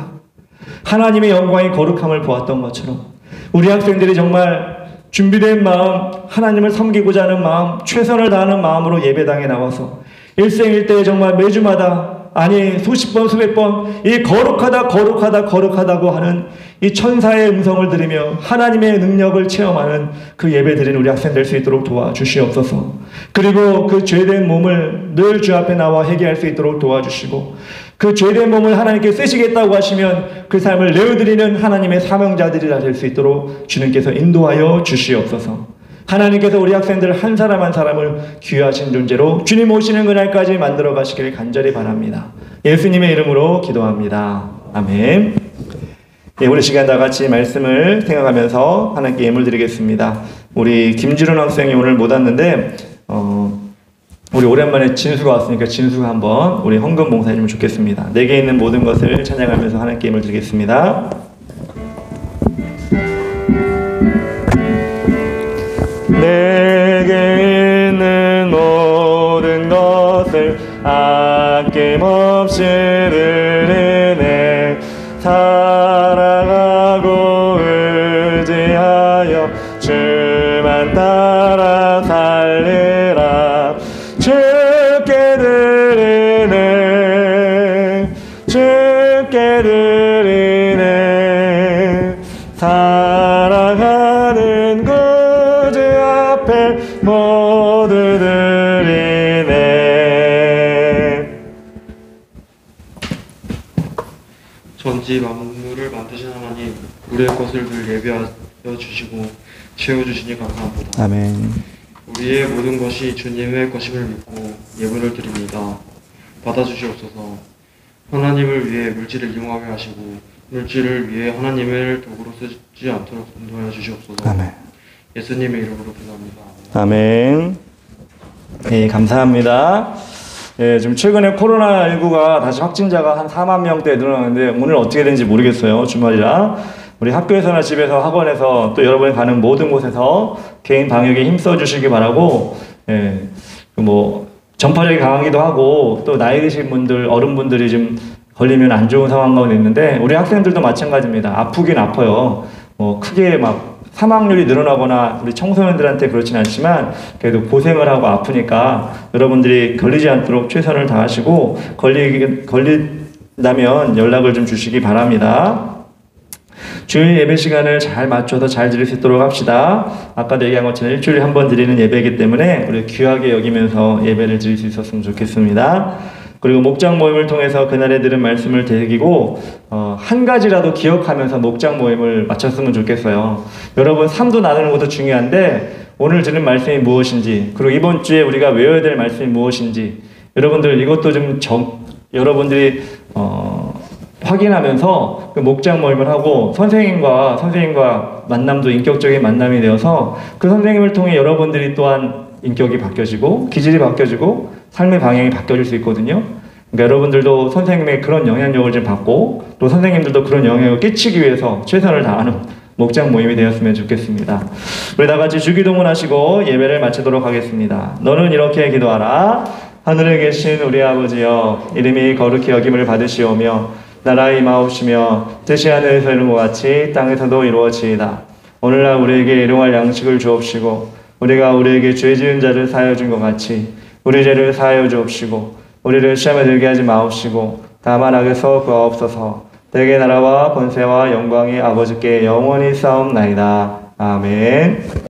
하나님의 영광이 거룩함을 보았던 것처럼 우리 학생들이 정말 준비된 마음, 하나님을 섬기고자 하는 마음, 최선을 다하는 마음으로 예배당에 나와서 일생일대에 정말 매주마다 아니 수십 번 수백 번 이 거룩하다 거룩하다 거룩하다고 하는 이 천사의 음성을 들으며 하나님의 능력을 체험하는 그 예배 드리는 우리 학생 될 수 있도록 도와주시옵소서. 그리고 그 죄된 몸을 늘 주 앞에 나와 회개할 수 있도록 도와주시고 그 죄된 몸을 하나님께 쓰시겠다고 하시면 그 삶을 내어드리는 하나님의 사명자들이라 될 수 있도록 주님께서 인도하여 주시옵소서. 하나님께서 우리 학생들 한 사람 한 사람을 귀하신 존재로 주님 오시는 그날까지 만들어 가시길 간절히 바랍니다. 예수님의 이름으로 기도합니다. 아멘. 예, 우리 시간 다 같이 말씀을 생각하면서 하나님께 예물 드리겠습니다. 우리 김지론 학생이 오늘 못 왔는데 우리 오랜만에 진수가 왔으니까 진수가 한번 우리 헌금 봉사해주면 좋겠습니다. 내게 있는 모든 것을 찬양하면서 하나님께 예물 드리겠습니다. 내게 있는 모든 것을 아낌없이 드리네. 살아가고 오로지 만물을 만드신 하나님, 우리의 것을 늘 예비하여 주시고 채워주시니 감사합니다. 아멘. 우리의 모든 것이 주님의 것임을 믿고 예물을 드립니다. 받아주시옵소서. 하나님을 위해 물질을 이용하게 하시고 물질을 위해 하나님을 도구로 쓰지 않도록 인도하여 주시옵소서. 아멘. 예수님의 이름으로 기도합니다. 아멘. 예, 감사합니다. 예, 지금 최근에 코로나19가 다시 확진자가 한 4만 명대 늘어나는데 오늘 어떻게 되는지 모르겠어요. 주말이라. 우리 학교에서나 집에서 학원에서 또 여러분이 가는 모든 곳에서 개인 방역에 힘써 주시기 바라고, 예, 전파력이 강하기도 하고 또 나이 드신 분들, 어른분들이 좀 걸리면 안 좋은 상황 가운데 있는데 우리 학생들도 마찬가지입니다. 아프긴 아파요. 크게 막 사망률이 늘어나거나 우리 청소년들한테 그렇진 않지만 그래도 고생을 하고 아프니까 여러분들이 걸리지 않도록 최선을 다하시고 걸린다면 연락을 좀 주시기 바랍니다. 주일 예배 시간을 잘 맞춰서 잘 드릴 수 있도록 합시다. 아까도 얘기한 것처럼 일주일에 한 번 드리는 예배이기 때문에 우리 귀하게 여기면서 예배를 드릴 수 있었으면 좋겠습니다. 그리고 목장 모임을 통해서 그날에 들은 말씀을 되새기고 한 가지라도 기억하면서 목장 모임을 마쳤으면 좋겠어요. 여러분 삶도 나누는 것도 중요한데 오늘 들은 말씀이 무엇인지, 그리고 이번 주에 우리가 외워야 될 말씀이 무엇인지 여러분들 이것도 좀 여러분들이 확인하면서 그 목장 모임을 하고 선생님과 만남도 인격적인 만남이 되어서 그 선생님을 통해 여러분들이 또한 인격이 바뀌어지고 기질이 바뀌어지고 삶의 방향이 바뀌어질 수 있거든요. 그러니까 여러분들도 선생님의 그런 영향력을 좀 받고 또 선생님들도 그런 영향력을 끼치기 위해서 최선을 다하는 목장 모임이 되었으면 좋겠습니다. 우리 다 같이 주기도문 하시고 예배를 마치도록 하겠습니다. 너는 이렇게 기도하라. 하늘에 계신 우리 아버지여, 이름이 거룩히 여김을 받으시오며 나라가 임하옵시며 뜻이 하늘에서 이룬 것 같이 땅에서도 이루어지이다. 오늘날 우리에게 일용할 양식을 주옵시고 우리가 우리에게 죄 지은 자를 사하여 준 것 같이 우리 죄를 사하여 주옵시고 우리를 시험에 들게 하지 마옵시고 다만 악에서 구하옵소서. 대개 나라와 권세와 영광이 아버지께 영원히 싸움나이다. 아멘.